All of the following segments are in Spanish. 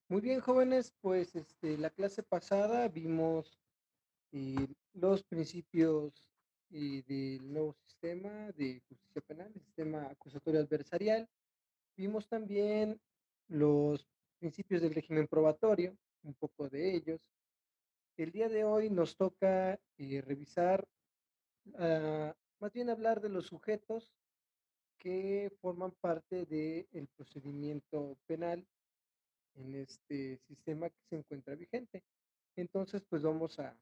Muy bien, jóvenes, pues la clase pasada vimos los principios del nuevo sistema de justicia penal, el sistema acusatorio adversarial. Vimos también los principios del régimen probatorio, un poco de ellos. El día de hoy nos toca revisar, más bien hablar de los sujetos que forman parte del procedimiento penal en este sistema que se encuentra vigente. Entonces, pues vamos a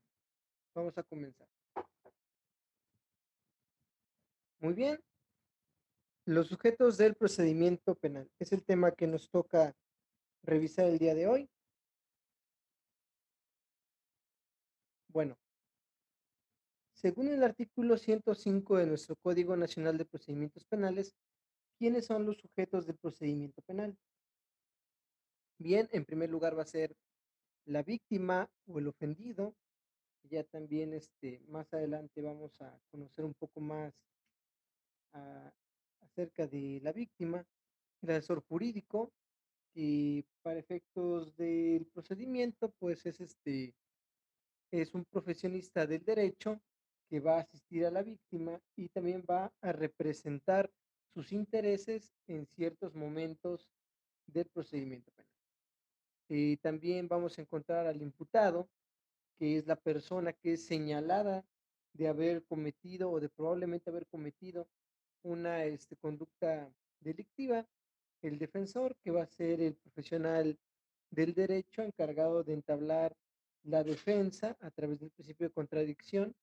comenzar. Muy bien, los sujetos del procedimiento penal es el tema que nos toca revisar el día de hoy. Bueno, según el artículo 105 de nuestro Código Nacional de Procedimientos Penales, ¿quiénes son los sujetos del procedimiento penal? Bien, en primer lugar va a ser la víctima o el ofendido. Ya también más adelante vamos a conocer un poco más a- acerca de la víctima, el asesor jurídico, y para efectos del procedimiento, pues es un profesionista del derecho que va a asistir a la víctima y también va a representar sus intereses en ciertos momentos del procedimiento penal. También vamos a encontrar al imputado, que es la persona que es señalada de haber cometido o de probablemente haber cometido una conducta delictiva, el defensor, que va a ser el profesional del derecho encargado de entablar la defensa a través del principio de contradicción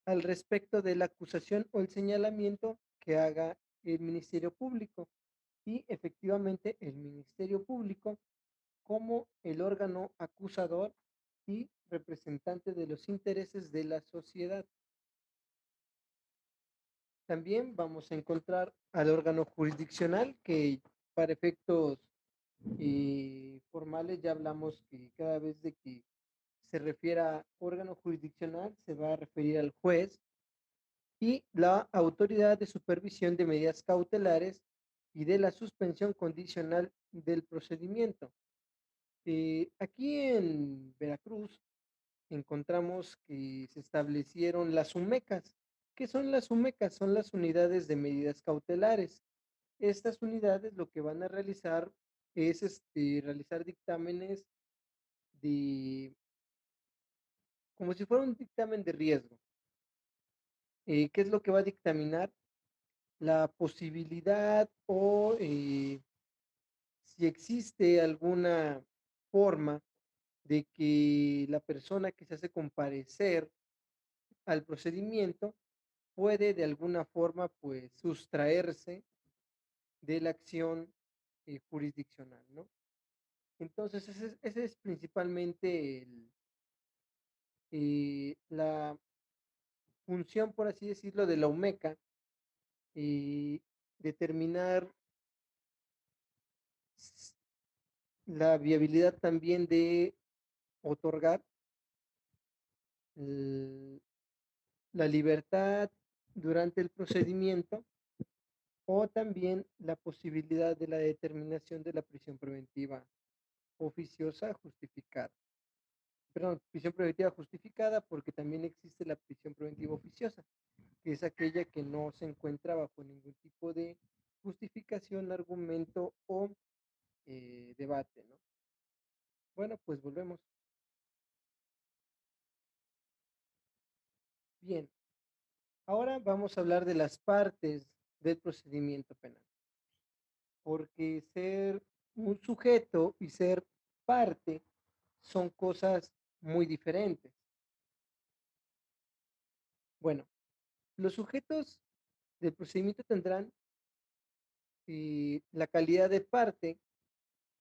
al respecto de la acusación o el señalamiento que haga el Ministerio Público. Y efectivamente el Ministerio Público, como el órgano acusador y representante de los intereses de la sociedad. También vamos a encontrar al órgano jurisdiccional, que para efectos formales ya hablamos que cada vez de que se refiera a órgano jurisdiccional se va a referir al juez, y la autoridad de supervisión de medidas cautelares y de la suspensión condicional del procedimiento. Aquí en Veracruz encontramos que se establecieron las UMECAS. ¿Qué son las UMECAS? Son las unidades de medidas cautelares. Estas unidades lo que van a realizar es realizar dictámenes de, como si fuera un dictamen de riesgo. ¿Qué es lo que va a dictaminar? La posibilidad o si existe alguna forma de que la persona que se hace comparecer al procedimiento puede de alguna forma, pues, sustraerse de la acción jurisdiccional, ¿no? Entonces, ese es principalmente la función, por así decirlo, de la UMECA, y determinar s- la viabilidad también de otorgar l- la libertad durante el procedimiento, o también la posibilidad de la determinación de la prisión preventiva oficiosa justificada. Perdón, prisión preventiva justificada, porque también existe la prisión preventiva oficiosa, que es aquella que no se encuentra bajo ningún tipo de justificación, argumento o debate, ¿no? Bueno, pues volvemos. Bien, ahora vamos a hablar de las partes del procedimiento penal, porque ser un sujeto y ser parte son cosas muy diferentes. Bueno, los sujetos del procedimiento tendrán la calidad de parte,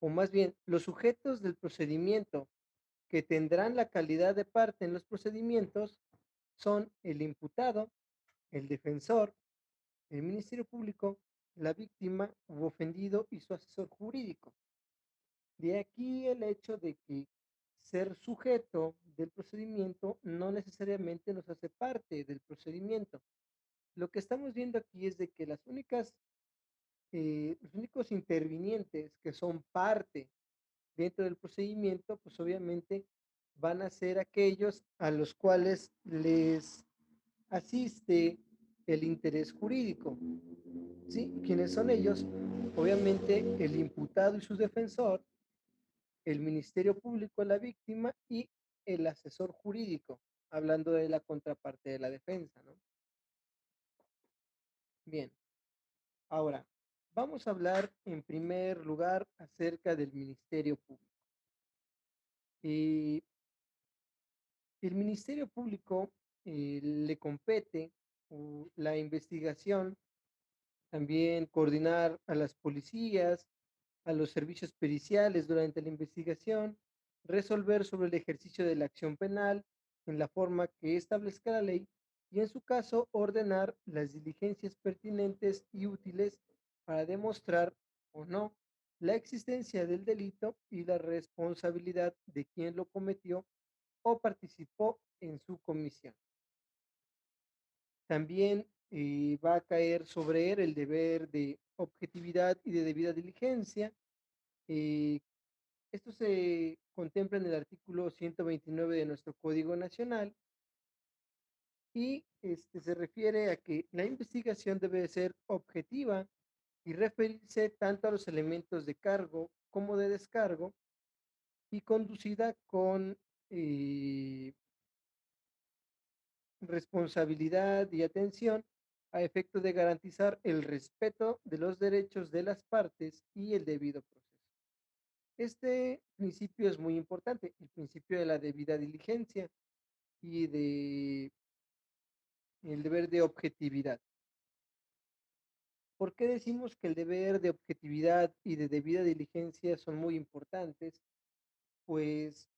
o más bien, los sujetos del procedimiento que tendrán la calidad de parte en los procedimientos son el imputado, el defensor, el Ministerio Público, la víctima u ofendido y su asesor jurídico. De aquí el hecho de que ser sujeto del procedimiento no necesariamente nos hace parte del procedimiento. Lo que estamos viendo aquí es de que los únicos intervinientes que son parte dentro del procedimiento, pues obviamente van a ser aquellos a los cuales les asiste el interés jurídico. ¿Sí? ¿Quiénes son ellos? Obviamente el imputado y su defensor, el Ministerio Público, la víctima y el asesor jurídico, hablando de la contraparte de la defensa, ¿no? Bien, ahora vamos a hablar en primer lugar acerca del Ministerio Público. Y el Ministerio Público le compete la investigación, también coordinar a las policías, a los servicios periciales durante la investigación, resolver sobre el ejercicio de la acción penal en la forma que establezca la ley y en su caso ordenar las diligencias pertinentes y útiles para demostrar o no la existencia del delito y la responsabilidad de quien lo cometió o participó en su comisión. También va a caer sobre él el deber de objetividad y de debida diligencia. eh, Esto se contempla en el artículo 129 de nuestro Código Nacional y se refiere a que la investigación debe de ser objetiva y referirse tanto a los elementos de cargo como de descargo y conducida con eh, responsabilidad y atención a efecto de garantizar el respeto de los derechos de las partes y el debido proceso. Este principio es muy importante, el principio de la debida diligencia y de el deber de objetividad. ¿Por qué decimos que el deber de objetividad y de debida diligencia son muy importantes? Pues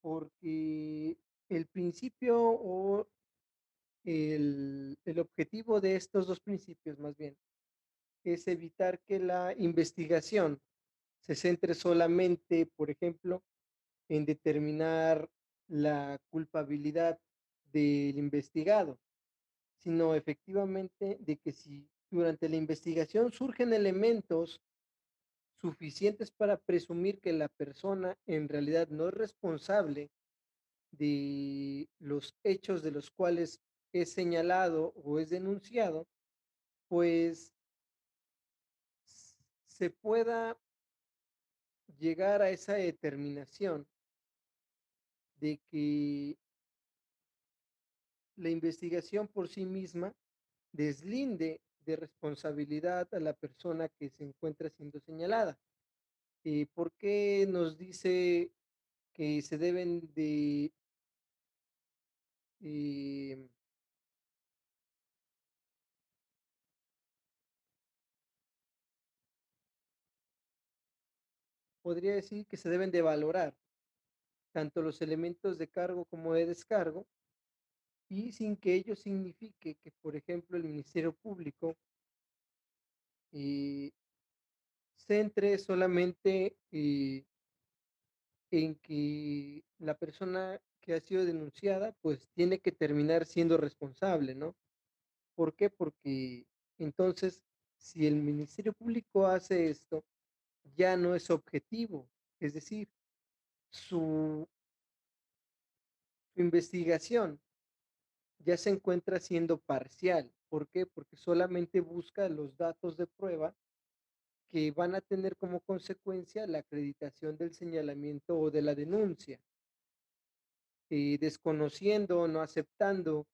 porque el principio o el objetivo de estos dos principios, más bien, es evitar que la investigación se centre solamente, por ejemplo, en determinar la culpabilidad del investigado, sino efectivamente de que si durante la investigación surgen elementos suficientes para presumir que la persona en realidad no es responsable de los hechos de los cuales es señalado o es denunciado, pues se pueda llegar a esa determinación de que la investigación por sí misma deslinde de responsabilidad a la persona que se encuentra siendo señalada. ¿Por qué nos dice que se deben de, eh, podría decir que se deben de valorar tanto los elementos de cargo como de descargo y sin que ello signifique que, por ejemplo, el Ministerio Público eh, centre solamente en que la persona que ha sido denunciada, pues tiene que terminar siendo responsable, ¿no? ¿Por qué? Porque entonces, si el Ministerio Público hace esto, ya no es objetivo, es decir, su, su investigación ya se encuentra siendo parcial. ¿Por qué? Porque solamente busca los datos de prueba que van a tener como consecuencia la acreditación del señalamiento o de la denuncia, desconociendo, no aceptando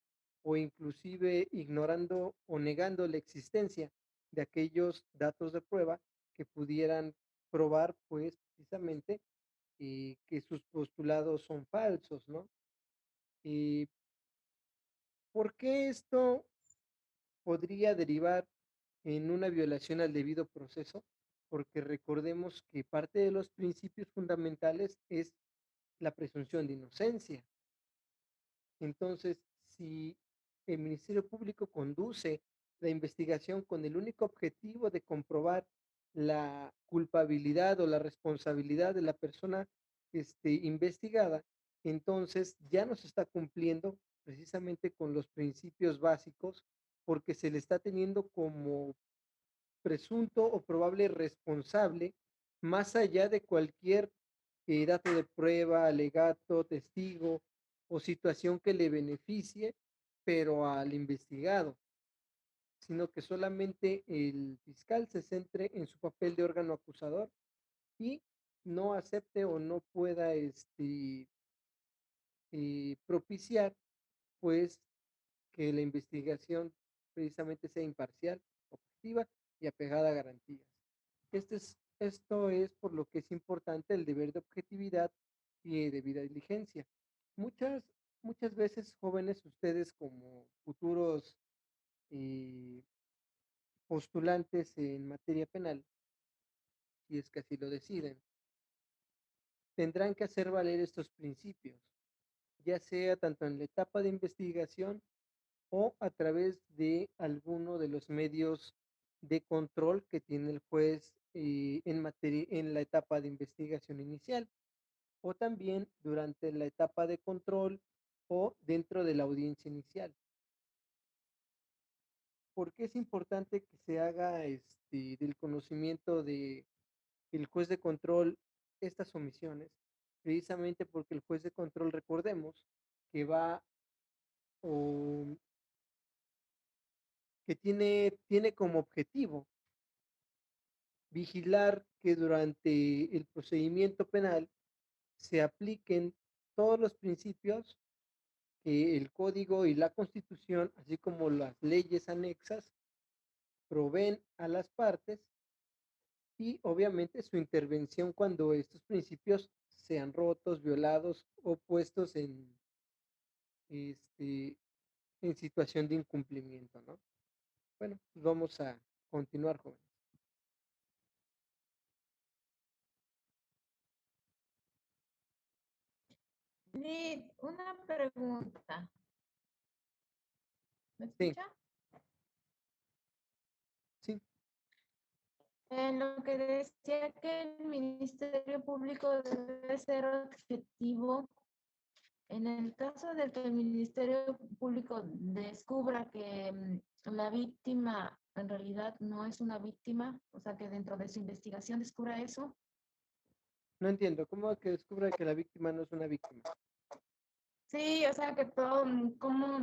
o inclusive ignorando o negando la existencia de aquellos datos de prueba que pudieran probar, pues, precisamente, que sus postulados son falsos, ¿no? Eh, ¿Por qué esto podría derivar en una violación al debido proceso? Porque recordemos que parte de los principios fundamentales es la presunción de inocencia. Entonces, si el Ministerio Público conduce la investigación con el único objetivo de comprobar la culpabilidad o la responsabilidad de la persona investigada, entonces ya no se está cumpliendo precisamente con los principios básicos porque se le está teniendo como presunto o probable responsable más allá de cualquier dato de prueba, alegato, testigo o situación que le beneficie, pero al investigado, sino que solamente el fiscal se centre en su papel de órgano acusador y no acepte o no pueda propiciar, pues, que la investigación precisamente sea imparcial, objetiva y apegada a garantías. Esto es por lo que es importante el deber de objetividad y debida diligencia. Muchas, muchas veces, jóvenes, ustedes como futuros eh, postulantes en materia penal, si es que así lo deciden, tendrán que hacer valer estos principios, ya sea tanto en la etapa de investigación o a través de alguno de los medios de control que tiene el juez en la etapa de investigación inicial, o también durante la etapa de control o dentro de la audiencia inicial. ¿Por qué es importante que se haga del conocimiento de el juez de control estas omisiones? Precisamente porque el juez de control, recordemos, que va o que tiene como objetivo vigilar que durante el procedimiento penal se apliquen todos los principios que el código y la constitución, así como las leyes anexas, proveen a las partes, y obviamente su intervención cuando estos principios sean rotos, violados o puestos este, en situación de incumplimiento, ¿no? Bueno, pues vamos a continuar, jóvenes. Lid, una pregunta. ¿Me Sí, escucha? sí. Lo que decía que el Ministerio Público debe ser objetivo, en el caso de que el Ministerio Público descubra que la víctima en realidad no es una víctima, o sea, que dentro de su investigación descubra eso. No entiendo, ¿cómo que descubra que la víctima no es una víctima? Sí, o sea, que todo, como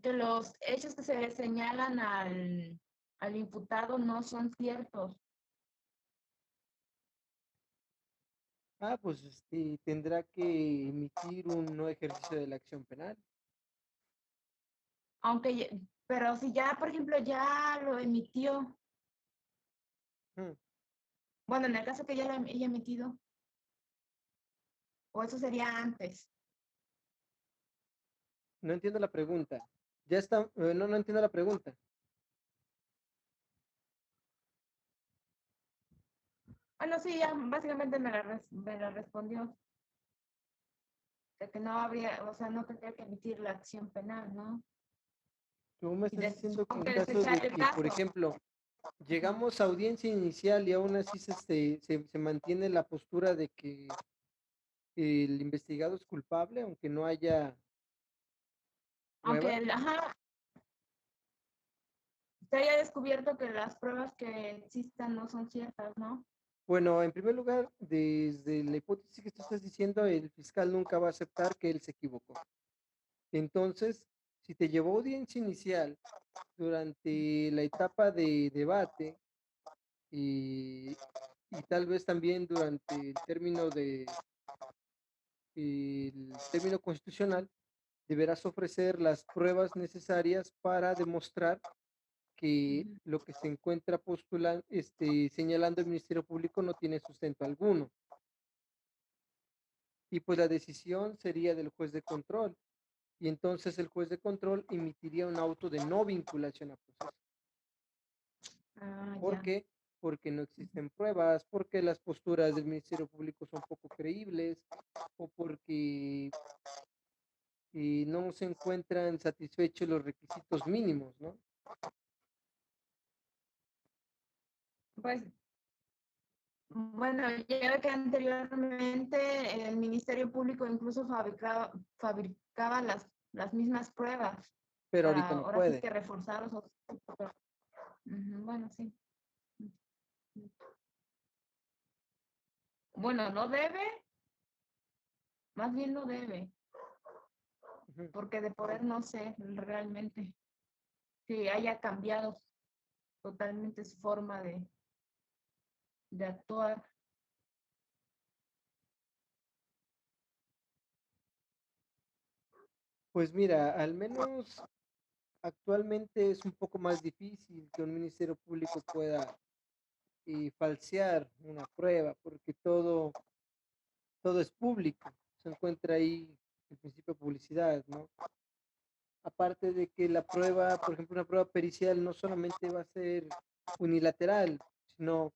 que los hechos que se le señalan al imputado no son ciertos. Ah, pues tendrá que emitir un no ejercicio de la acción penal. Aunque, pero si ya, por ejemplo, ya lo emitió, Mm, bueno, en el caso que ya lo haya emitido, o eso sería antes. No entiendo la pregunta. Ya está, no entiendo la pregunta. Bueno, sí, ya básicamente me la respondió, de que no habría, o sea, no tendría que emitir la acción penal, ¿no? Tú me Y estás diciendo que supongo en que caso desechar de el que, por caso. ejemplo, Ajá. llegamos a audiencia inicial y aún así se mantiene la postura de que el investigado es culpable, aunque no haya Aunque, pruebas. ajá, se haya descubierto que las pruebas que existan no son ciertas, ¿no? Bueno, en primer lugar, desde la hipótesis que tú estás diciendo, el fiscal nunca va a aceptar que él se equivocó. Entonces, si te llevó a audiencia inicial durante la etapa de debate y, y tal vez también durante el término constitucional, deberás ofrecer las pruebas necesarias para demostrar que Ujú. lo que se encuentra señalando el Ministerio Público no tiene sustento alguno. Y pues la decisión sería del juez de control. Y entonces el juez de control emitiría un auto de no vinculación a proceso. Ah, ¿Por ya. qué? Porque no existen pruebas, porque las posturas del Ministerio Público son poco creíbles o porque no se encuentran satisfechos los requisitos mínimos, ¿no? Pues bueno, ya que anteriormente el Ministerio Público incluso fabricaba las mismas pruebas Pero para ahorita no ahora sí puede. que reforzar los otros. Ujú, bueno, sí. Bueno, no debe, más bien no debe, Ujú. porque de poder no sé realmente si haya cambiado totalmente su forma de actuar. Pues mira, al menos actualmente es un poco más difícil que un ministerio público pueda falsear una prueba, porque todo es público. Se encuentra ahí el principio de publicidad, ¿no? Aparte de que la prueba, por ejemplo, una prueba pericial no solamente va a ser unilateral, sino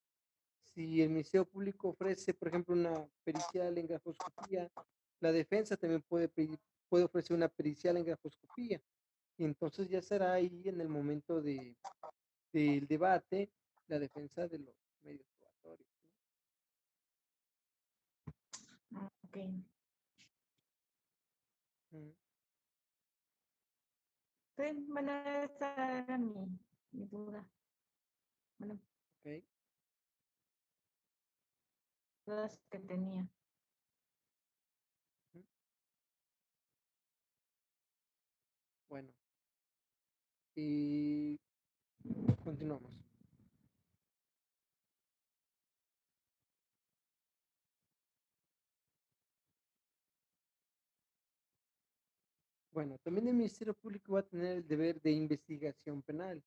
si el Ministerio Público ofrece, por ejemplo, una pericial en grafoscopía, la defensa también puede ofrecer una pericial en grafoscopía. Y entonces ya será ahí en el momento del debate la defensa de los medios probatorios, ¿no? Ok. Ujú. Sí, bueno, esa era mi duda. Bueno, Ok. dudas que tenía. Ujú. Bueno, y continuamos. Bueno, también el Ministerio Público va a tener el deber de investigación penal.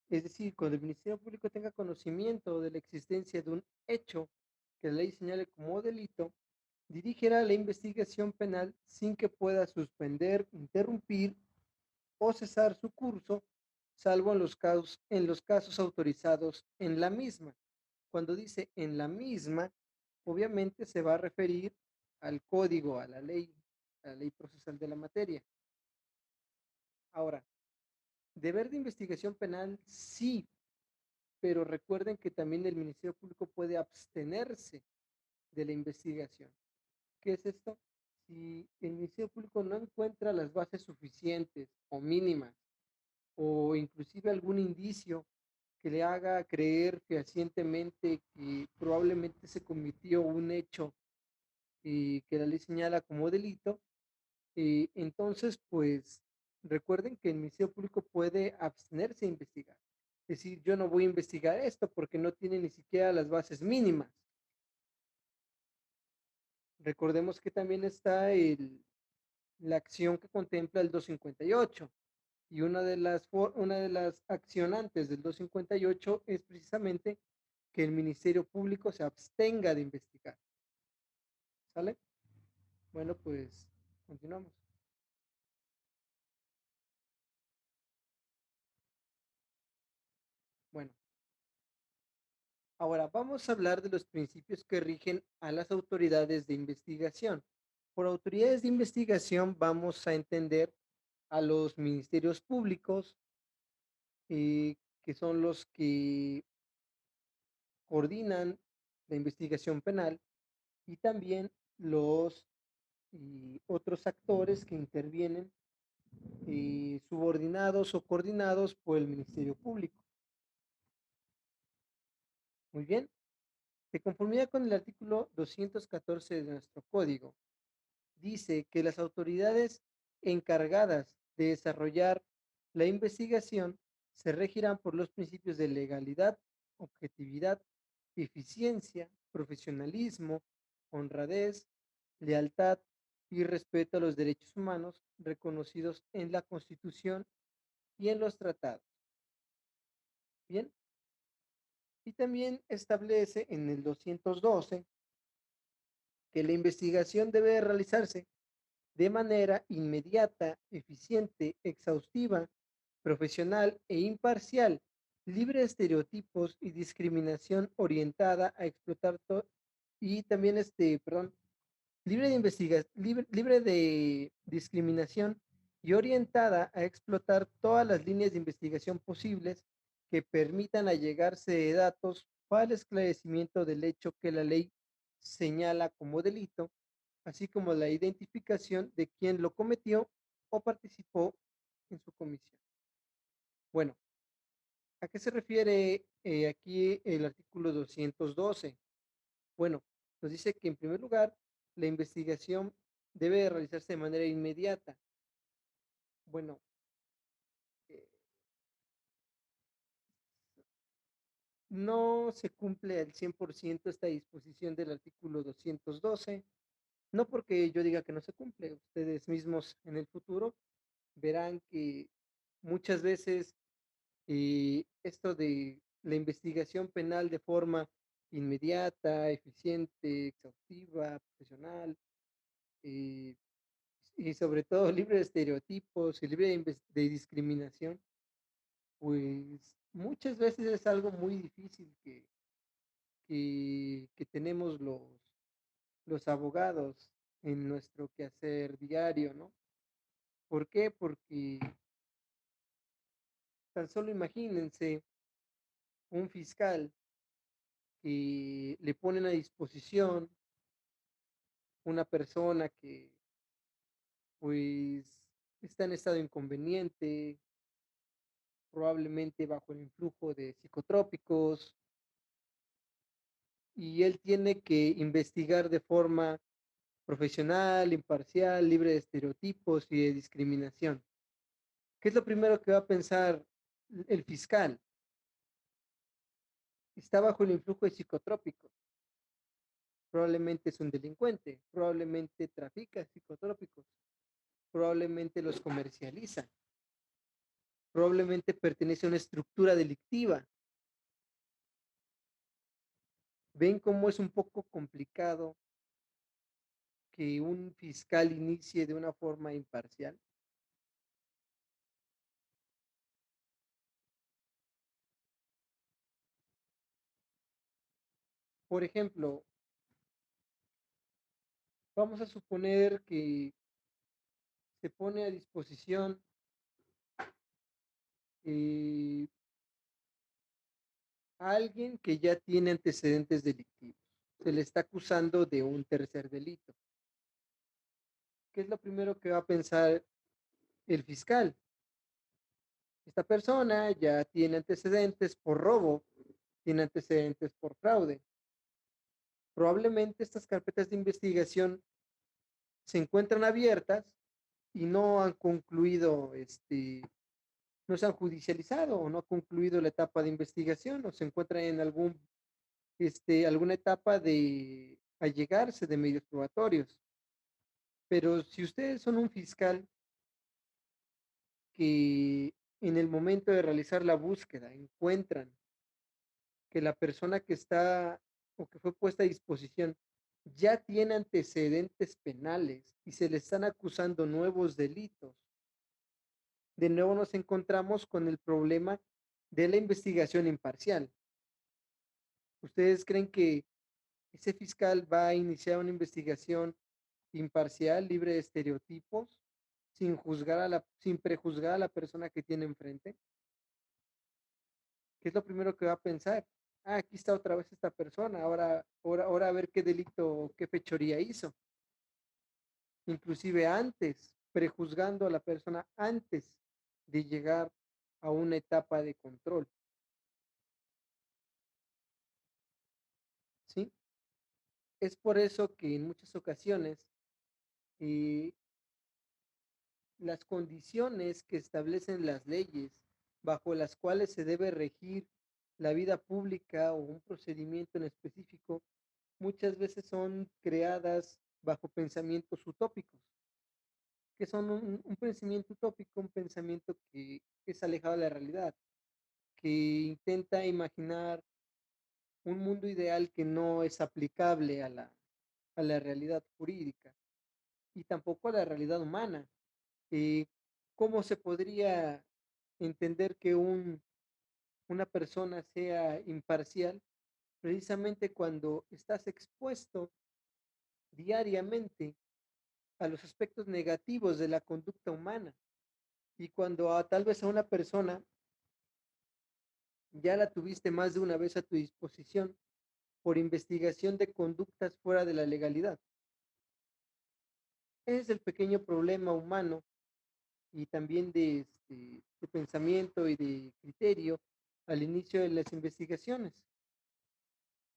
Es decir, cuando el Ministerio Público tenga conocimiento de la existencia de un hecho que la ley señale como delito, dirigirá la investigación penal sin que pueda suspender, interrumpir o cesar su curso, salvo en los casos autorizados en la misma. Cuando dice en la misma, obviamente se va a referir al código, a la ley procesal de la materia. Ahora, deber de investigación penal, sí, pero recuerden que también el Ministerio Público puede abstenerse de la investigación. ¿Qué es esto? Si el Ministerio Público no encuentra las bases suficientes o mínimas, o inclusive algún indicio que le haga creer fehacientemente que probablemente se cometió un hecho que la ley señala como delito, entonces, pues recuerden que el Ministerio Público puede abstenerse de investigar. Es decir, yo no voy a investigar esto porque no tiene ni siquiera las bases mínimas. Recordemos que también está la acción que contempla el 258 y una de las accionantes del 258 es precisamente que el Ministerio Público se abstenga de investigar. ¿Sale? Bueno, pues continuamos. Bueno, ahora vamos a hablar de los principios que rigen a las autoridades de investigación. Por autoridades de investigación vamos a entender a los ministerios públicos, que son los que coordinan la investigación penal, y también los otros actores que intervienen, subordinados o coordinados por el Ministerio Público. Muy bien, de conformidad con el artículo 214 de nuestro código, dice que las autoridades encargadas de desarrollar la investigación se regirán por los principios de legalidad, objetividad, eficiencia, profesionalismo, honradez, lealtad y respeto a los derechos humanos reconocidos en la Constitución y en los tratados. Bien, y también establece en el 212 que la investigación debe realizarse de manera inmediata, eficiente, exhaustiva, profesional e imparcial, libre de estereotipos y discriminación orientada a explotar y también perdón, libre de discriminación y orientada a explotar todas las líneas de investigación posibles que permitan allegarse de datos para el esclarecimiento del hecho que la ley señala como delito, así como la identificación de quien lo cometió o participó en su comisión. Bueno, ¿a qué se refiere aquí el artículo 212? Bueno, nos dice que en primer lugar, la investigación debe realizarse de manera inmediata. Bueno, eh, no se cumple al 100% esta disposición del artículo 212, no porque yo diga que no se cumple, ustedes mismos en el futuro verán que muchas veces esto de la investigación penal de forma inmediata, eficiente, exhaustiva, profesional, eh, y sobre todo libre de estereotipos y libre de discriminación, pues muchas veces es algo muy difícil que tenemos los abogados en nuestro quehacer diario, ¿no? ¿Por qué? Porque tan solo imagínense un fiscal que le ponen a disposición una persona que pues está en estado inconveniente, probablemente bajo el influjo de psicotrópicos, y él tiene que investigar de forma profesional, imparcial, libre de estereotipos y de discriminación. ¿Qué es lo primero que va a pensar el fiscal? Está bajo el influjo de psicotrópicos, probablemente es un delincuente, probablemente trafica psicotrópicos, probablemente los comercializa, probablemente pertenece a una estructura delictiva. ¿Ven cómo es un poco complicado que un fiscal inicie de una forma imparcial? Por ejemplo, vamos a suponer que se pone a disposición a alguien que ya tiene antecedentes delictivos. Se le está acusando de un tercer delito. ¿Qué es lo primero que va a pensar el fiscal? Esta persona ya tiene antecedentes por robo, tiene antecedentes por fraude. Probablemente estas carpetas de investigación se encuentran abiertas y no han concluido, no se han judicializado o no ha concluido la etapa de investigación o se encuentran en alguna etapa de allegarse de medios probatorios. Pero si ustedes son un fiscal que en el momento de realizar la búsqueda encuentran que la persona que está o que fue puesta a disposición ya tiene antecedentes penales y se le están acusando nuevos delitos, de nuevo nos encontramos con el problema de la investigación imparcial. ¿Ustedes creen que ese fiscal va a iniciar una investigación imparcial, libre de estereotipos, sin prejuzgar a la persona que tiene enfrente? ¿Qué es lo primero que va a pensar? Ah, aquí está otra vez esta persona, ahora a ver qué delito, qué fechoría hizo. Inclusive antes, prejuzgando a la persona antes de llegar a una etapa de control, ¿sí? Es por eso que en muchas ocasiones eh, las condiciones que establecen las leyes bajo las cuales se debe regir la vida pública o un procedimiento en específico, muchas veces son creadas bajo pensamientos utópicos, que son un pensamiento utópico, un pensamiento que es alejado de la realidad, que intenta imaginar un mundo ideal que no es aplicable a la realidad jurídica y tampoco a la realidad humana. Eh, ¿Cómo se podría entender que una persona sea imparcial? Precisamente cuando estás expuesto diariamente a los aspectos negativos de la conducta humana y cuando tal vez a una persona ya la tuviste más de una vez a tu disposición por investigación de conductas fuera de la legalidad. Ese es el pequeño problema humano y también de pensamiento y de criterio al inicio de las investigaciones.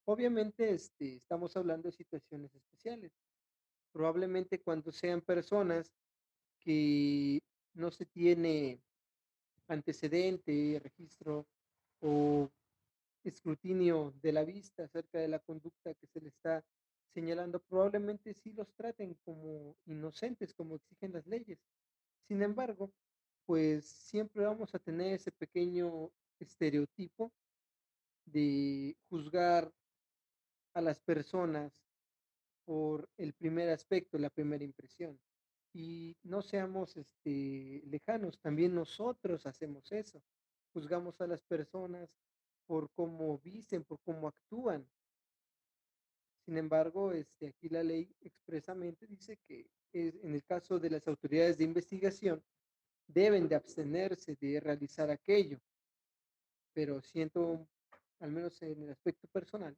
Obviamente, estamos hablando de situaciones especiales. Probablemente cuando sean personas que no se tiene antecedente, registro o escrutinio de la vista acerca de la conducta que se le está señalando, probablemente sí los traten como inocentes, como exigen las leyes. Sin embargo, pues siempre vamos a tener ese pequeño estereotipo de juzgar a las personas por el primer aspecto, la primera impresión. Y no seamos lejanos, también nosotros hacemos eso. Juzgamos a las personas por cómo visten, por cómo actúan. Sin embargo, aquí la ley expresamente dice que en el caso de las autoridades de investigación deben de abstenerse de realizar aquello, pero siento, al menos en el aspecto personal,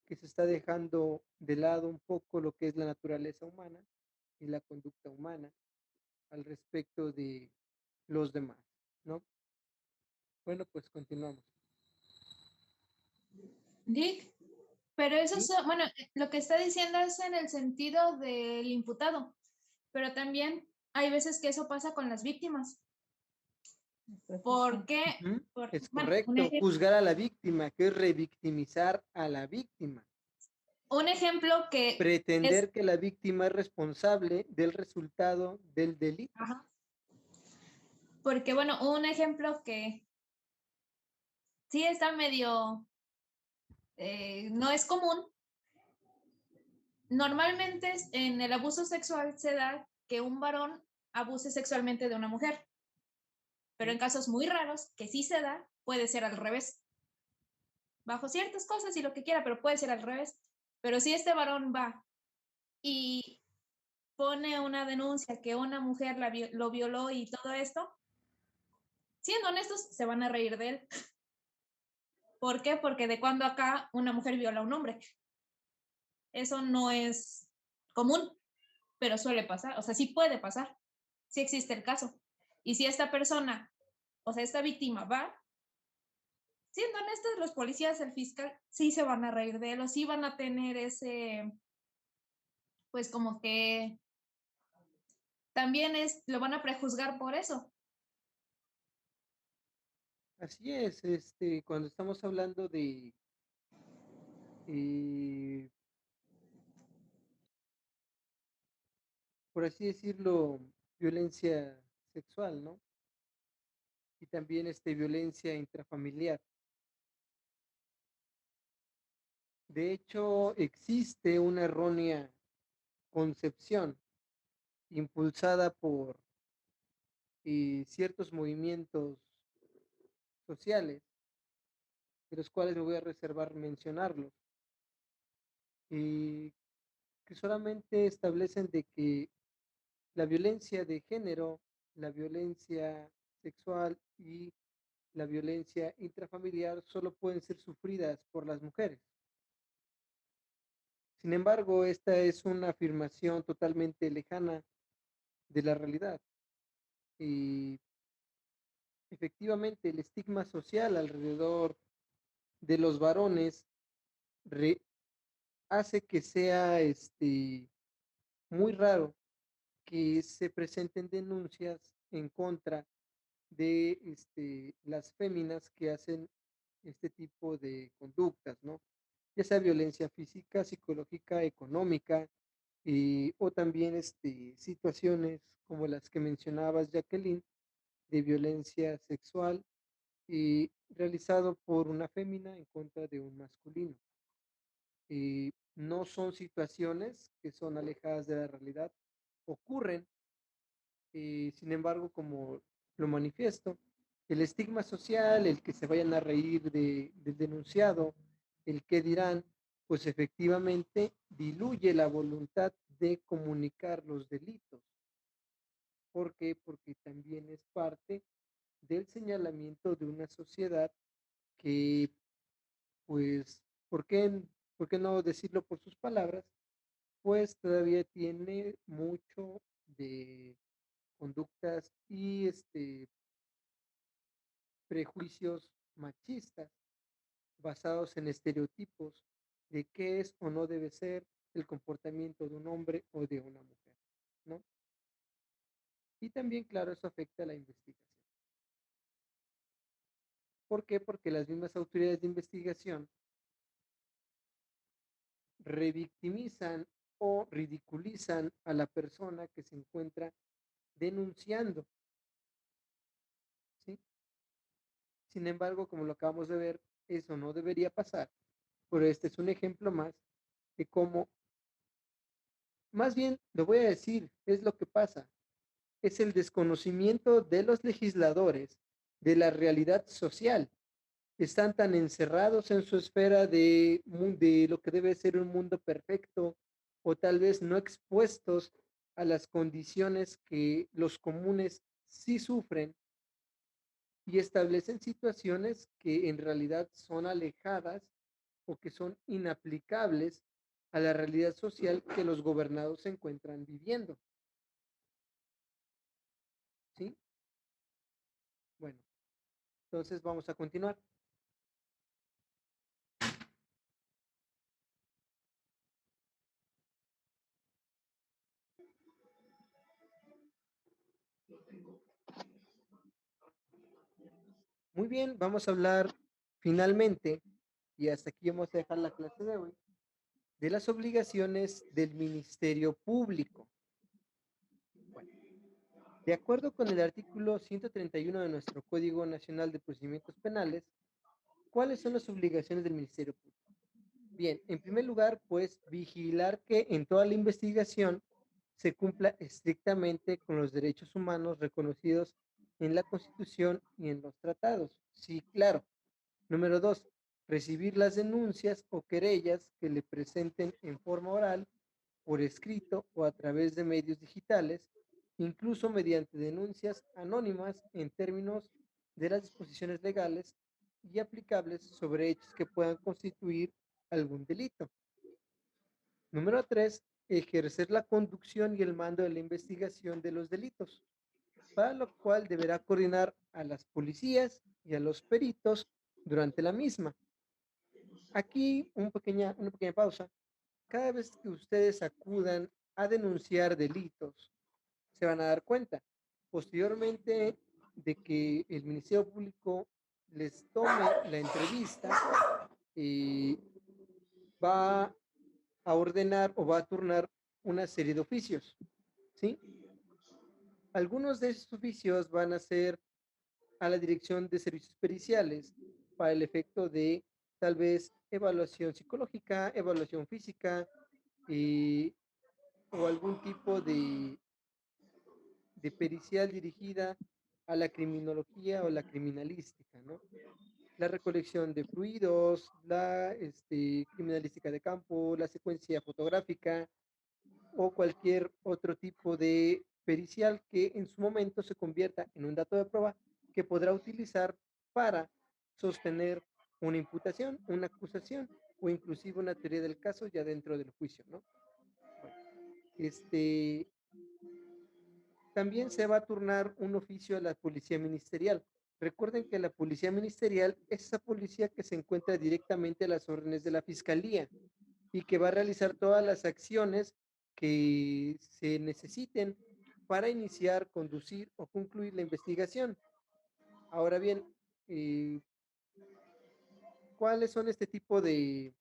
que se está dejando de lado un poco lo que es la naturaleza humana y la conducta humana al respecto de los demás, ¿no? Bueno, pues continuamos. Dick, pero eso es, Sí, bueno, lo que está diciendo es en el sentido del imputado, pero también hay veces que eso pasa con las víctimas. ¿Por qué? ujú, es Bueno, correcto. Juzgar a la víctima, que es revictimizar a la víctima. un ejemplo que es, Pretender que la víctima es responsable del resultado del delito. ajá, porque bueno, un ejemplo que sí está medio, no es común. Normalmente en el abuso sexual se da que un varón abuse sexualmente de una mujer, pero en ¿Sí? casos muy raros que sí se da, puede ser al revés, bajo ciertas cosas y lo que quiera, pero puede ser al revés. Pero si este varón va y pone una denuncia que una mujer lo violó y todo esto, siendo honestos, se van a reír de él. ¿Por qué? Porque de cuando acá una mujer viola a un hombre. Eso no es común, pero suele pasar. O sea, sí puede pasar. Sí existe el caso. Y si esta persona, o sea, esta víctima va, siendo honestos, los policías, el fiscal, sí se van a reír de él o sí van a tener ese, pues como que también lo van a prejuzgar por eso. Así es, cuando estamos hablando de, eh, por así decirlo, violencia sexual, ¿no? Y también violencia intrafamiliar. De hecho, existe una errónea concepción impulsada por ciertos movimientos sociales, de los cuales me voy a reservar mencionarlos, y que solamente establecen de que la violencia de género, la violencia sexual y la violencia intrafamiliar solo pueden ser sufridas por las mujeres. Sin embargo, esta es una afirmación totalmente lejana de la realidad. Y efectivamente, el estigma social alrededor de los varones re- hace que sea muy raro que se presenten denuncias en contra de las féminas que hacen este tipo de conductas, ¿no? Ya sea violencia física, psicológica, económica, o también situaciones como las que mencionabas, Jacqueline, de violencia sexual realizado por una fémina en contra de un masculino. No son situaciones que son alejadas de la realidad, ocurren. Sin embargo, como lo manifiesto, el estigma social, el que se vayan a reír del denunciado, el que dirán, pues efectivamente diluye la voluntad de comunicar los delitos. ¿Por qué? Porque también es parte del señalamiento de una sociedad que, pues, ¿por qué no decirlo por sus palabras? Pues todavía tiene mucho de conductas y prejuicios machistas basados en estereotipos de qué es o no debe ser el comportamiento de un hombre o de una mujer, ¿no? Y también, claro, eso afecta a la investigación. ¿Por qué? Porque las mismas autoridades de investigación revictimizan o ridiculizan a la persona que se encuentra denunciando, ¿sí? Sin embargo, como lo acabamos de ver, eso no debería pasar, pero este es un ejemplo más de cómo, más bien, lo voy a decir, es lo que pasa, es el desconocimiento de los legisladores de la realidad social. Están tan encerrados en su esfera de lo que debe ser un mundo perfecto, o tal vez no expuestos a las condiciones que los comunes sí sufren, y establecen situaciones que en realidad son alejadas o que son inaplicables a la realidad social que los gobernados se encuentran viviendo, ¿sí? Bueno, entonces vamos a continuar. Muy bien, vamos a hablar finalmente, y hasta aquí vamos a dejar la clase de hoy, de las obligaciones del Ministerio Público. Bueno, de acuerdo con el artículo 131 de nuestro Código Nacional de Procedimientos Penales, ¿cuáles son las obligaciones del Ministerio Público? Bien, en primer lugar, pues vigilar que en toda la investigación se cumpla estrictamente con los derechos humanos reconocidos en la Constitución y en los tratados. Sí, claro. Número dos, recibir las denuncias o querellas que le presenten en forma oral, por escrito o a través de medios digitales, incluso mediante denuncias anónimas en términos de las disposiciones legales y aplicables sobre hechos que puedan constituir algún delito. Número tres, ejercer la conducción y el mando de la investigación de los delitos, para lo cual deberá coordinar a las policías y a los peritos durante la misma. Aquí una pequeña pausa. Cada vez que ustedes acudan a denunciar delitos, se van a dar cuenta posteriormente de que el Ministerio Público les tome la entrevista y va a ordenar o va a turnar una serie de oficios, ¿sí? Algunos de esos oficios van a ser a la Dirección de Servicios Periciales para el efecto de tal vez evaluación psicológica, evaluación física, eh, o algún tipo de pericial dirigida a la criminología o la criminalística, ¿no? La recolección de fluidos, la criminalística de campo, la secuencia fotográfica o cualquier otro tipo de pericial que en su momento se convierta en un dato de prueba que podrá utilizar para sostener una imputación, una acusación o inclusive una teoría del caso ya dentro del juicio, ¿no? Bueno, este, también se va a turnar un oficio a la policía ministerial. Recuerden que la policía ministerial es esa policía que se encuentra directamente a las órdenes de la fiscalía y que va a realizar todas las acciones que se necesiten para iniciar, conducir o concluir la investigación. Ahora bien, eh, ¿cuáles son este tipo de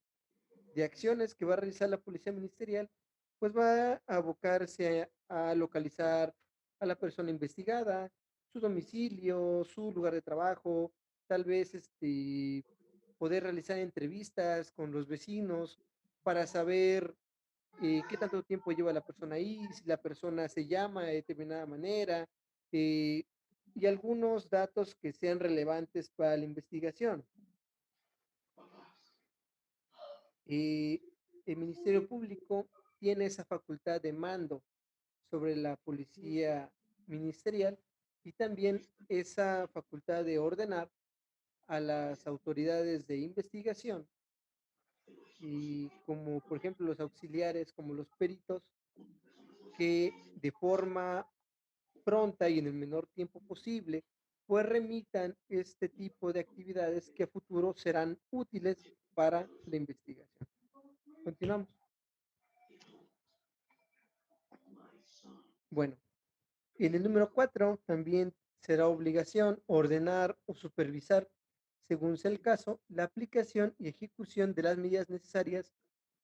acciones que va a realizar la policía ministerial? Pues va a abocarse a localizar a la persona investigada, su domicilio, su lugar de trabajo, tal vez poder realizar entrevistas con los vecinos para saber qué tanto tiempo lleva la persona ahí, si la persona se llama de determinada manera, eh, y algunos datos que sean relevantes para la investigación. Eh, el Ministerio Público tiene esa facultad de mando sobre la policía ministerial y también esa facultad de ordenar a las autoridades de investigación y como por ejemplo los auxiliares, como los peritos, que de forma pronta y en el menor tiempo posible, pues remitan este tipo de actividades que a futuro serán útiles para la investigación. Continuamos. Bueno, en el número 4 también será obligación ordenar o supervisar, según sea el caso, la aplicación y ejecución de las medidas necesarias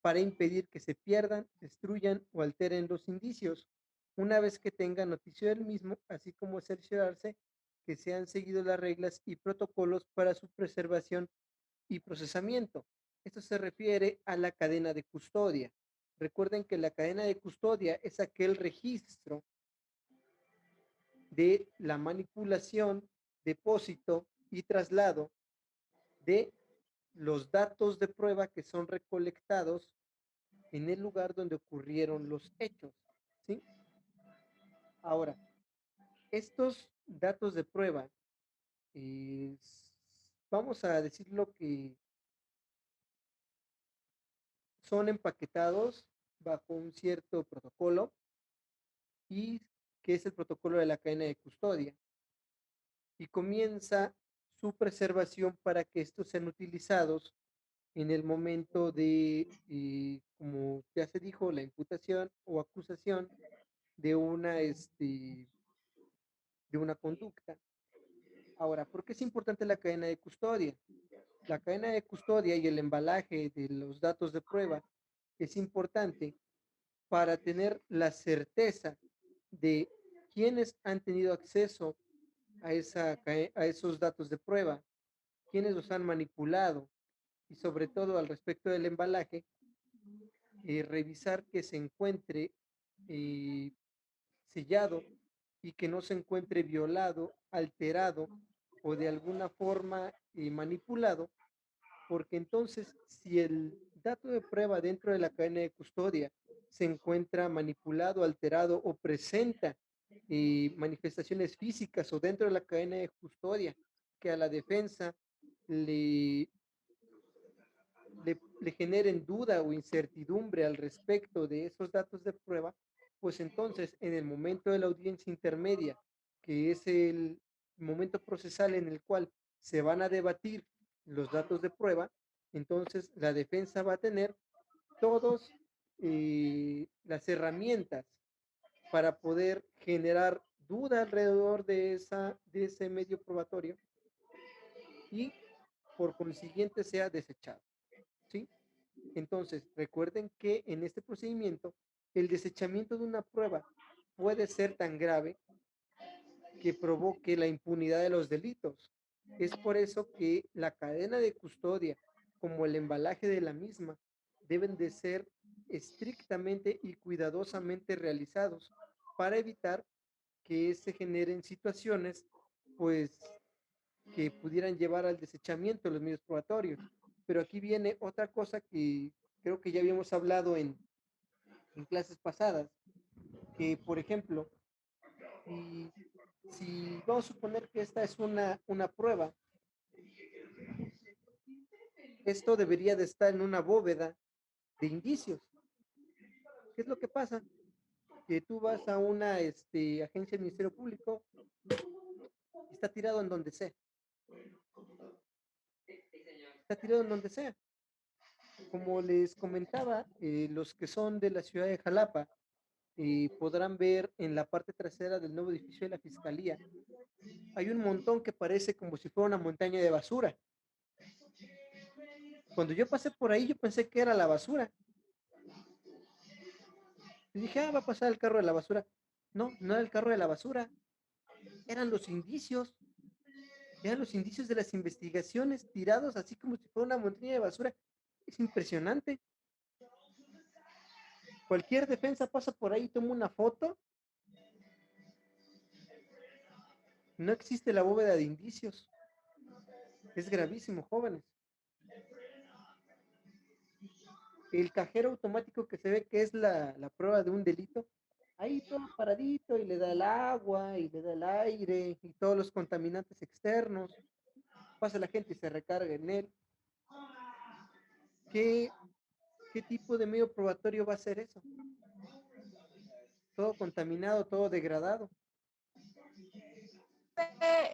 para impedir que se pierdan, destruyan o alteren los indicios, una vez que tengan noticia del mismo, así como cerciorarse que se han seguido las reglas y protocolos para su preservación y procesamiento. Esto se refiere a la cadena de custodia. Recuerden que la cadena de custodia es aquel registro de la manipulación, depósito y traslado de los datos de prueba que son recolectados en el lugar donde ocurrieron los hechos, ¿sí? Ahora, estos datos de prueba, eh, vamos a decirlo que son empaquetados bajo un cierto protocolo y que es el protocolo de la cadena de custodia y comienza su preservación para que estos sean utilizados en el momento de, como ya se dijo, la imputación o acusación de de una conducta. Ahora, ¿por qué es importante la cadena de custodia? La cadena de custodia y el embalaje de los datos de prueba es importante para tener la certeza de quiénes han tenido acceso a esos datos de prueba, quiénes los han manipulado y sobre todo al respecto del embalaje, revisar que se encuentre eh, sellado y que no se encuentre violado, alterado o de alguna forma manipulado, porque entonces si el dato de prueba dentro de la cadena de custodia se encuentra manipulado, alterado o presenta manifestaciones físicas o dentro de la cadena de custodia que a la defensa le le generen duda o incertidumbre al respecto de esos datos de prueba, pues entonces en el momento de la audiencia intermedia, que es el momento procesal en el cual se van a debatir los datos de prueba, entonces la defensa va a tener todas las herramientas para poder generar duda alrededor de ese medio probatorio y por consiguiente sea desechado, ¿sí? Entonces, recuerden que en este procedimiento, el desechamiento de una prueba puede ser tan grave que provoque la impunidad de los delitos. Es por eso que la cadena de custodia, como el embalaje de la misma, deben de ser estrictamente y cuidadosamente realizados para evitar que se generen situaciones, pues, que pudieran llevar al desechamiento de los medios probatorios. Pero aquí viene otra cosa que creo que ya habíamos hablado en clases pasadas, que por ejemplo, si, si vamos a suponer que esta es una prueba, esto debería de estar en una bóveda de indicios. ¿Qué es lo que pasa? Que tú vas a una agencia del Ministerio Público y está tirado en donde sea, está tirado en donde sea. Como les comentaba, los que son de la ciudad de Jalapa podrán ver en la parte trasera del nuevo edificio de la Fiscalía, hay un montón que parece como si fuera una montaña de basura. Cuando yo pasé por ahí, yo pensé que era la basura. Y dije, va a pasar el carro de la basura. No, no era el carro de la basura, eran los indicios, eran los indicios de las investigaciones tirados así como si fuera una montaña de basura. Es impresionante. Cualquier defensa pasa por ahí, toma una foto. No existe la bóveda de indicios. Es gravísimo, jóvenes. El cajero automático que se ve que es la prueba de un delito, ahí todo paradito y le da el agua y le da el aire y todos los contaminantes externos, pasa la gente y se recarga en él. ¿Qué, qué tipo de medio probatorio va a ser eso? Todo contaminado, todo degradado.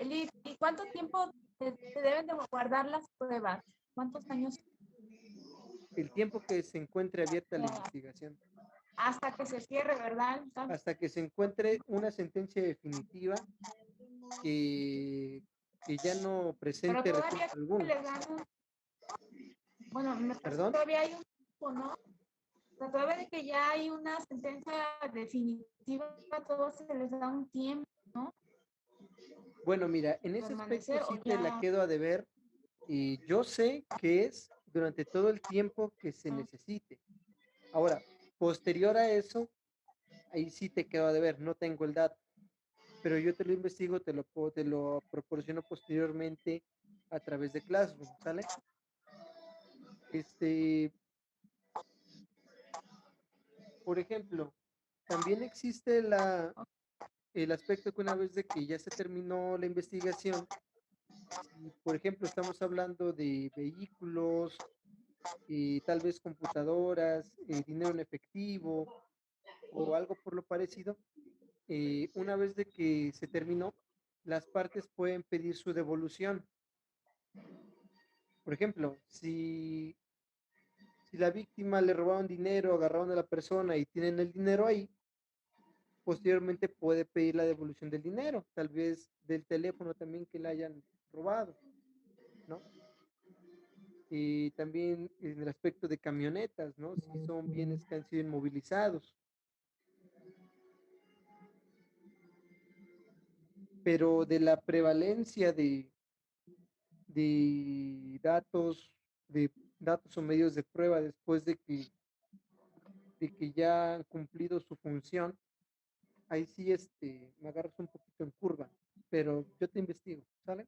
Liz, ¿y cuánto tiempo se deben de guardar las pruebas? ¿Cuántos años? el tiempo que se encuentre abierta la Ya, investigación, hasta que se cierre, ¿verdad? hasta que se encuentre una sentencia definitiva que, que ya no Pero presente recurso todavía alguno. les dan bueno, me parece que ¿Perdón? todavía hay un tiempo, ¿no? O sea, todavía de que ya hay una sentencia definitiva, a todos se les da un tiempo, ¿no? Bueno, mira, en ese aspecto Permanecer o sí te la ya. quedo a deber y yo sé que es durante todo el tiempo que se necesite. Ahora, posterior a eso, ahí sí te quedo a deber, no tengo el dato, pero yo te lo investigo, te lo proporciono posteriormente a través de Classroom, ¿sale? Este, por ejemplo, también existe el aspecto que una vez de que ya se terminó la investigación, si por ejemplo estamos hablando de vehículos, tal vez computadoras, dinero en efectivo o algo por lo parecido, una vez de que se terminó, las partes pueden pedir su devolución. Por ejemplo, si la víctima le robaron dinero, agarraron a la persona y tienen el dinero ahí, posteriormente puede pedir la devolución del dinero, tal vez del teléfono también que le hayan robado, ¿no? Y también en el aspecto de camionetas, ¿no? Si son bienes que han sido inmovilizados, pero de la prevalencia de datos, de datos o medios de prueba después de que ya han cumplido su función, ahí sí me agarras un poquito en curva, pero yo te investigo, ¿sale?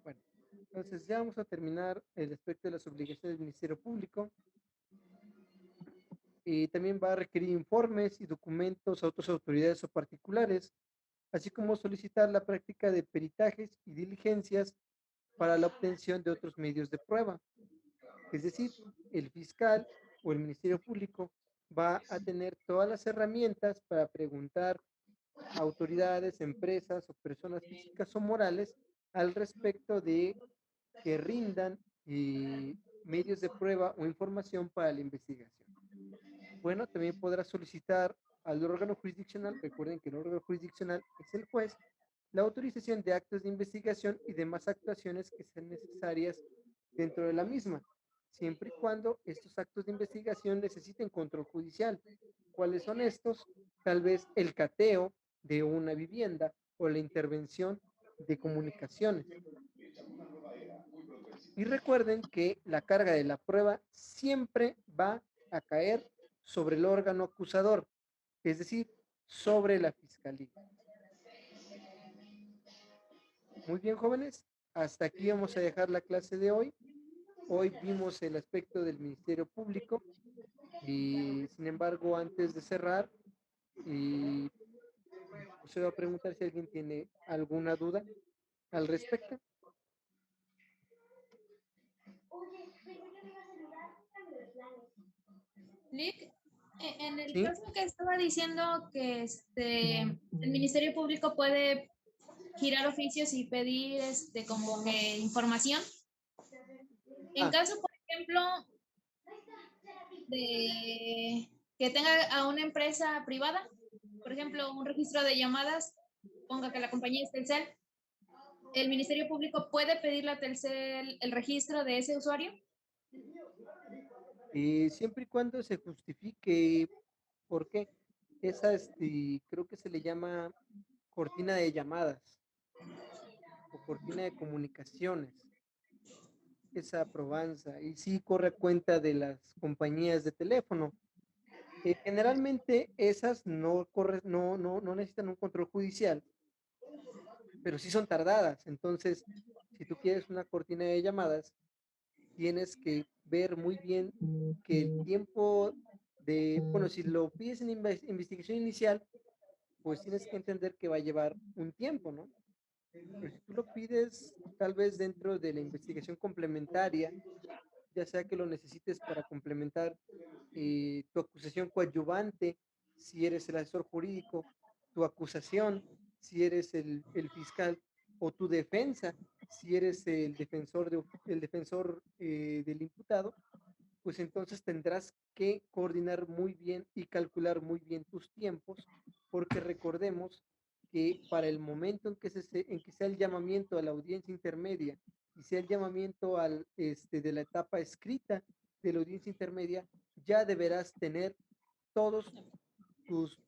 Bueno, entonces ya vamos a terminar el aspecto de las obligaciones del Ministerio Público. Y también va a requerir informes y documentos a otras autoridades o particulares, así como solicitar la práctica de peritajes y diligencias para la obtención de otros medios de prueba. Es decir, el fiscal o el Ministerio Público va a tener todas las herramientas para preguntar a autoridades, empresas o personas físicas o morales al respecto de que rindan medios de prueba o información para la investigación. Bueno, también podrá solicitar al órgano jurisdiccional, recuerden que el órgano jurisdiccional es el juez, la autorización de actos de investigación y demás actuaciones que sean necesarias dentro de la misma, siempre y cuando estos actos de investigación necesiten control judicial. ¿Cuáles son estos? Tal vez el cateo de una vivienda o la intervención de comunicaciones. Y recuerden que la carga de la prueba siempre va a caer sobre el órgano acusador, es decir, sobre la fiscalía. Muy bien, jóvenes, hasta aquí vamos a dejar la clase de hoy. Hoy vimos el aspecto del Ministerio Público y, sin embargo, antes de cerrar, y se va a preguntar si alguien tiene alguna duda al respecto. Lick, en el ¿Sí? caso que estaba diciendo que el Ministerio Público puede girar oficios y pedir como que información. En Ah, caso, por ejemplo, de que tenga a una empresa privada, por ejemplo, un registro de llamadas, ponga que la compañía es Telcel, el Ministerio Público puede pedirle a Telcel el registro de ese usuario. siempre y cuando se justifique por qué. Esa, creo que se le llama cortina de llamadas o cortina de comunicaciones, esa probanza, y sí corre a cuenta de las compañías de teléfono. Generalmente esas no necesitan un control judicial, pero sí son tardadas. Entonces, si tú quieres una cortina de llamadas, tienes que ver muy bien que el tiempo bueno, si lo pides en investigación inicial, pues tienes que entender que va a llevar un tiempo, ¿no? Pero si tú lo pides tal vez dentro de la investigación complementaria, ya sea que lo necesites para complementar tu acusación coadyuvante, si eres el asesor jurídico, tu acusación, si eres el fiscal, o tu defensa, si eres el defensor del imputado, pues entonces tendrás que coordinar muy bien y calcular muy bien tus tiempos, porque recordemos que para el momento en que sea el llamamiento a la audiencia intermedia y sea el llamamiento de la etapa escrita de la audiencia intermedia, ya deberás tener todos tus,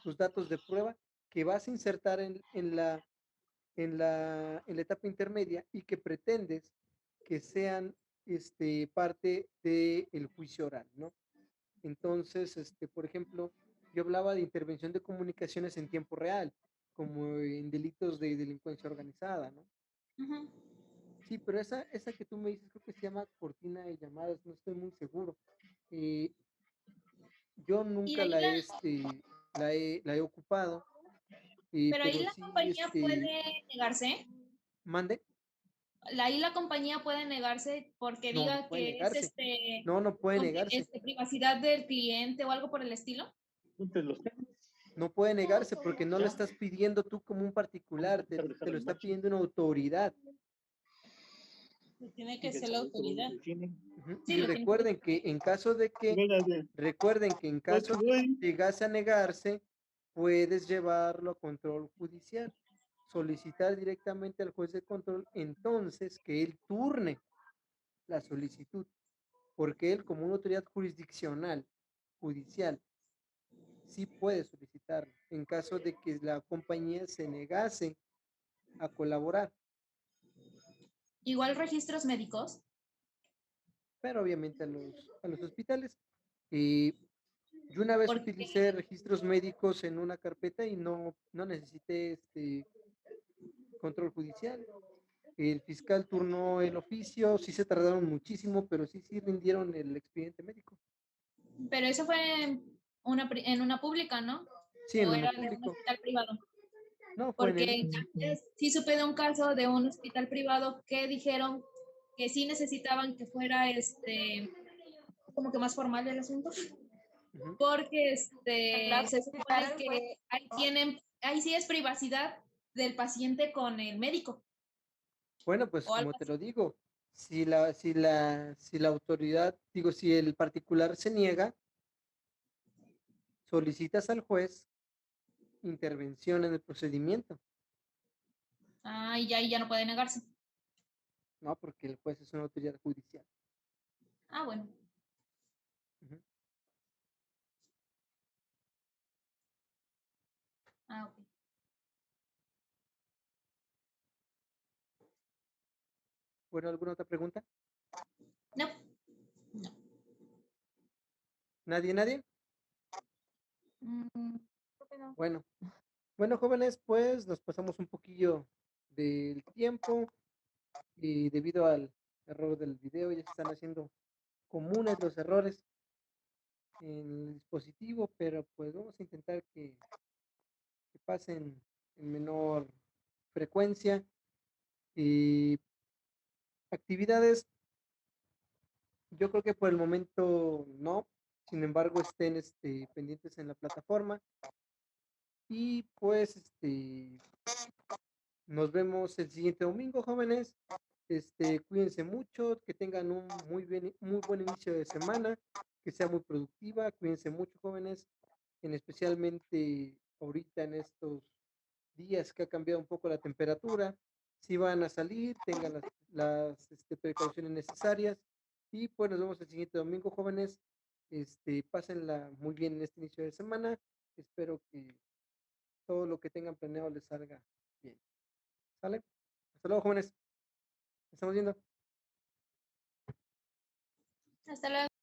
tus datos de prueba que vas a insertar en la etapa intermedia y que pretendes que sean parte del juicio oral, ¿no? Entonces, por ejemplo, yo hablaba de intervención de comunicaciones en tiempo real, como en delitos de delincuencia organizada, ¿no? Ujú. Sí, pero esa que tú me dices, creo que se llama cortina de llamadas, no estoy muy seguro. Eh, yo Y nunca ahí la he ocupado, pero ahí pero la sí, compañía puede negarse. mande. Ahí la compañía puede negarse porque No, no diga puede que es negarse. No, no puede negarse. privacidad del cliente o algo por el estilo. Ponte los tenis, No puede negarse porque no lo ya, estás pidiendo tú como un particular, te regresar lo al está macho, pidiendo una autoridad. Pues tiene que sigue el ser la sabor autoridad. del cine. Ujú. Sí, Y lo tiene que recuerden que en caso de que, Espérate, recuerden que en what caso you de que doing? llegase a negarse, puedes llevarlo a control judicial, solicitar directamente al juez de control, entonces que él turne la solicitud, porque él como una autoridad jurisdiccional, judicial, sí puede solicitarlo en caso de que la compañía se negase a colaborar, Igual registros médicos. pero obviamente a los hospitales. Y yo una vez Porque, utilicé registros médicos en una carpeta y no necesité control judicial. El fiscal turnó el oficio, sí se tardaron muchísimo, pero sí rindieron el expediente médico. pero eso fue en una pública, ¿no? Sí, en O uno era de un público. hospital privado. No, fue en el Porque IMSS. sí supe de un caso de un hospital privado que dijeron que sí necesitaban que fuera como que más formal el asunto, Ujú. porque Claro, se citar supone al juez, que ahí sí es privacidad del paciente con el médico Bueno, pues o algo como te así. lo digo, si la autoridad, digo, si el particular se niega, solicitas al juez intervención en el procedimiento, Ah, y ya no puede negarse. ¿no? Porque el juez es una autoridad judicial. Ah, bueno. Ujú. Ah, ok. Bueno, ¿alguna otra pregunta? No, no. ¿Nadie, nadie? creo que no. Bueno, bueno, jóvenes, pues nos pasamos un poquillo del tiempo y debido al error del video ya se están haciendo comunes los errores en el dispositivo, pero pues vamos a intentar que pasen en menor frecuencia y actividades. Yo creo que por el momento no, sin embargo estén pendientes en la plataforma y pues nos vemos el siguiente domingo, jóvenes. Cuídense mucho, que tengan un muy buen inicio de semana, que sea muy productiva. Cuídense mucho, jóvenes, en especialmente ahorita en estos días que ha cambiado un poco la temperatura. Si van a salir, tengan las precauciones necesarias. Y pues nos vemos el siguiente domingo, jóvenes. Pásenla muy bien en este inicio de semana. Espero que todo lo que tengan planeado les salga bien. ¿Sale? Hasta luego, jóvenes. Nos estamos viendo. Hasta luego.